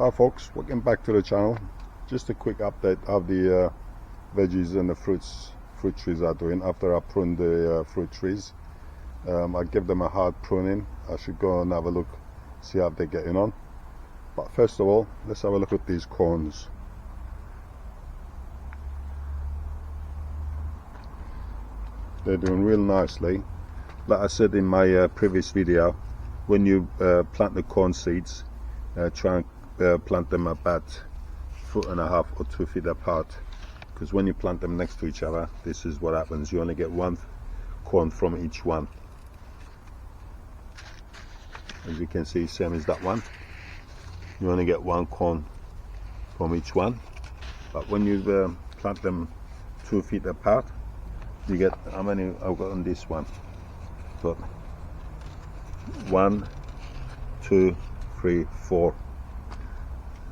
Hi folks, welcome back to the channel. Just a quick update of the veggies and the fruit trees are doing after I pruned the fruit trees. I give them a hard pruning. I should go and have a look, see how they're getting on. But first of all, let's have a look at these corns. They're doing real nicely. Like I said in my previous video, when you plant the corn seeds, try and plant them about 1.5 or 2 feet apart, because when you plant them next to each other, this is what happens. You only get one corn from each one. As you can see, same as that one, you only get one corn from each one. But when you plant them 2 feet apart, you get, how many I've got on this one? Got 1, 2, 3, 4.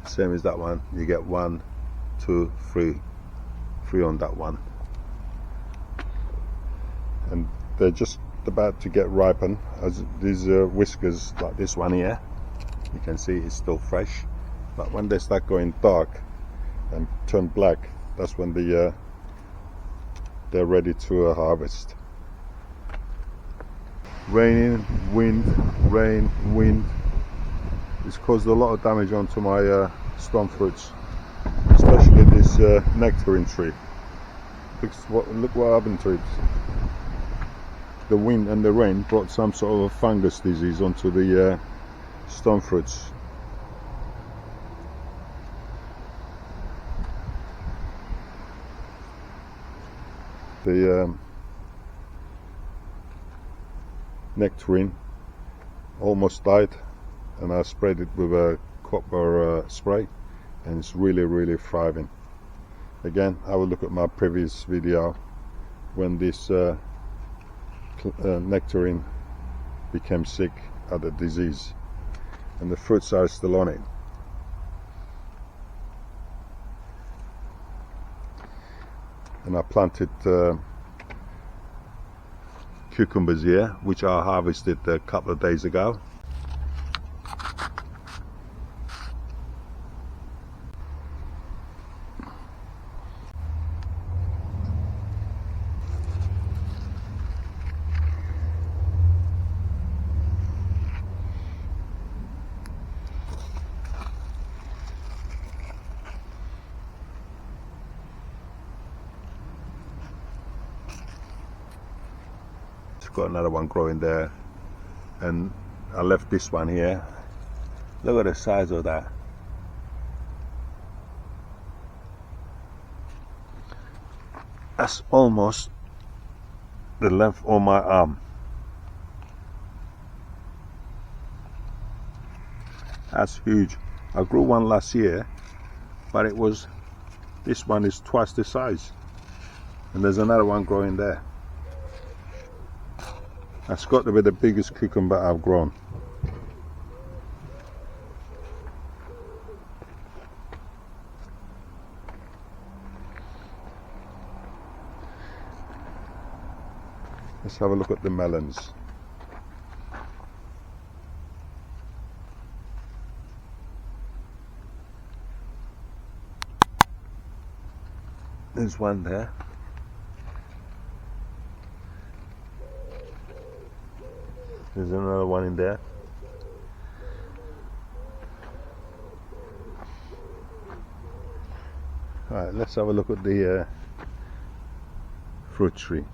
Same as that one, you get 1, 2, 3 on that one. And they're just about to get ripened. As these whiskers, like this one here, you can see it's still fresh. But when they start going dark and turn black, that's when they're ready to harvest. Raining, wind, rain, wind. It's caused a lot of damage onto my stone fruits, especially this nectarine tree. Look what happened to it. The wind and the rain brought some sort of fungus disease onto the stone fruits. The nectarine almost died, and I sprayed it with a copper spray, and it's really thriving. Again, I will look at my previous video when this nectarine became sick at the disease, and the fruits are still on it. And I planted cucumbers here, which I harvested a couple of days ago. Got another one growing there, and I left this one here. Look at the size of that. That's almost the length of my arm. That's huge. I grew one last year, but this one is twice the size, and there's another one growing there. That's got to be the biggest cucumber I've grown. Let's have a look at the melons. There's one there. There's another one in there. Alright, let's have a look at the fruit tree.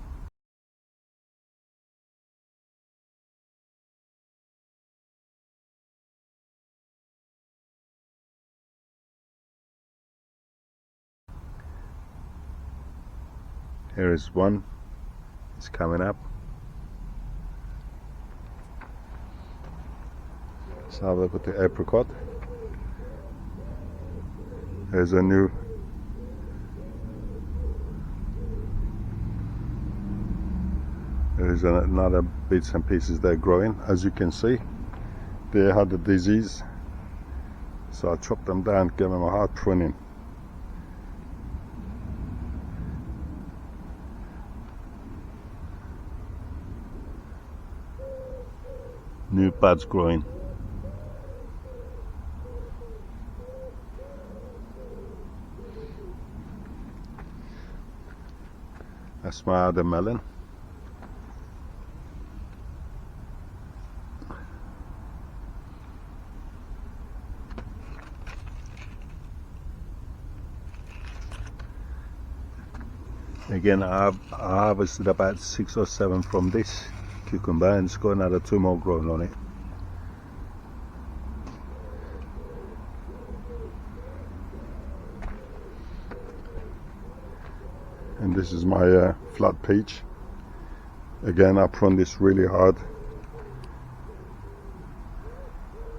Here is one. It's coming up. Let's have a look at the apricot. There's a new there's another bits and pieces they're growing. As you can see, they had the disease, so I chopped them down, gave them a hard pruning. New buds growing. That's my other melon. Again, I harvested about 6 or 7 from this cucumber, and it's got another 2 more growing on it. And this is my flat peach. Again, I pruned this really hard,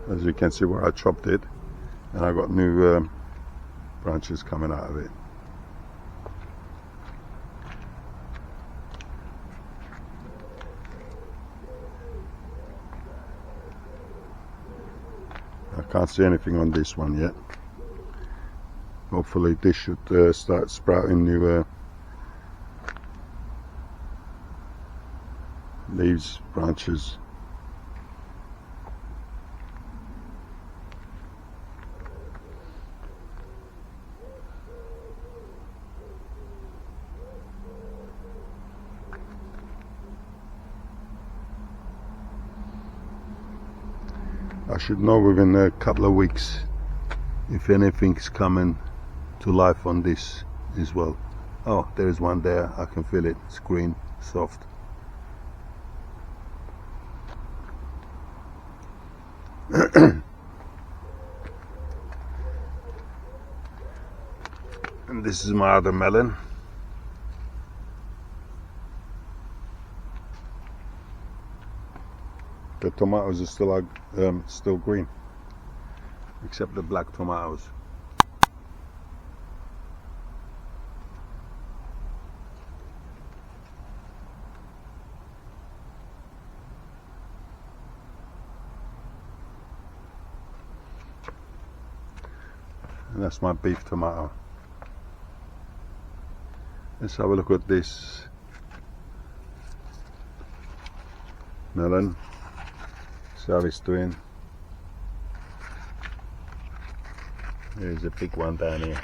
as you can see where I chopped it, and I got new branches coming out of it. I can't see anything on this one yet. Hopefully this should start sprouting new leaves, branches. I should know within a couple of weeks if anything's coming to life on this as well. Oh, there's one there, I can feel it, it's green, soft. And this is my other melon. The tomatoes are still green, except the black tomatoes. And that's my beef tomato. Let's have a look at this melon. See how it's doing. There's a big one down here.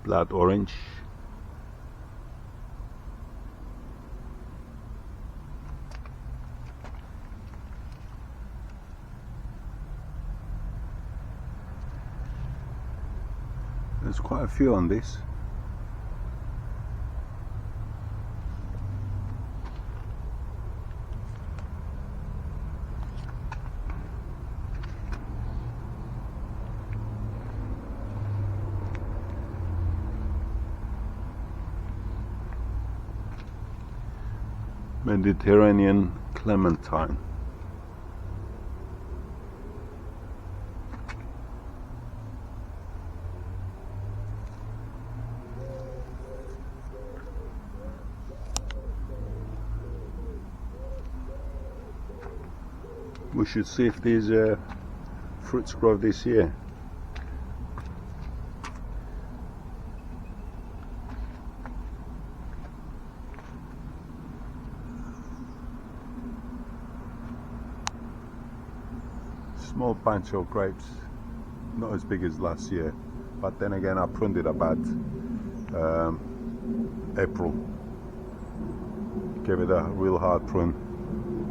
Blood orange. There's quite a few on this. Mediterranean clementine. We should see if these fruits grow this year. Small bunch of grapes, not as big as last year, but then again I pruned it about April. Gave it a real hard prune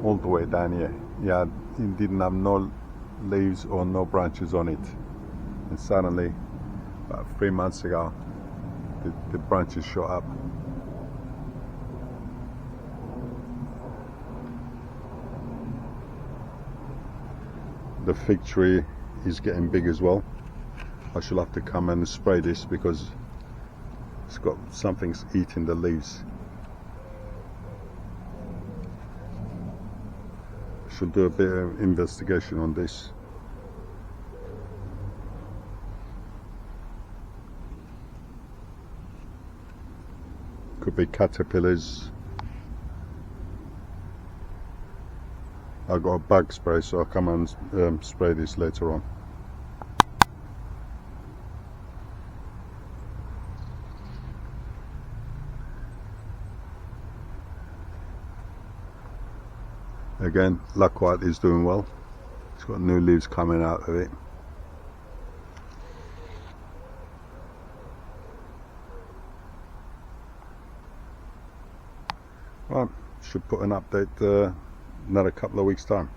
all the way down here. Yeah, it didn't have no leaves or no branches on it, and suddenly about 3 months ago the branches shot up. The fig tree is getting big as well. I shall have to come and spray this because it's got something's eating the leaves. Should do a bit of investigation on this. Could be caterpillars. I've got a bug spray, so I'll come and spray this later on. Again, Lackwhite is doing well. It's got new leaves coming out of it. Right, should put an update another couple of weeks time.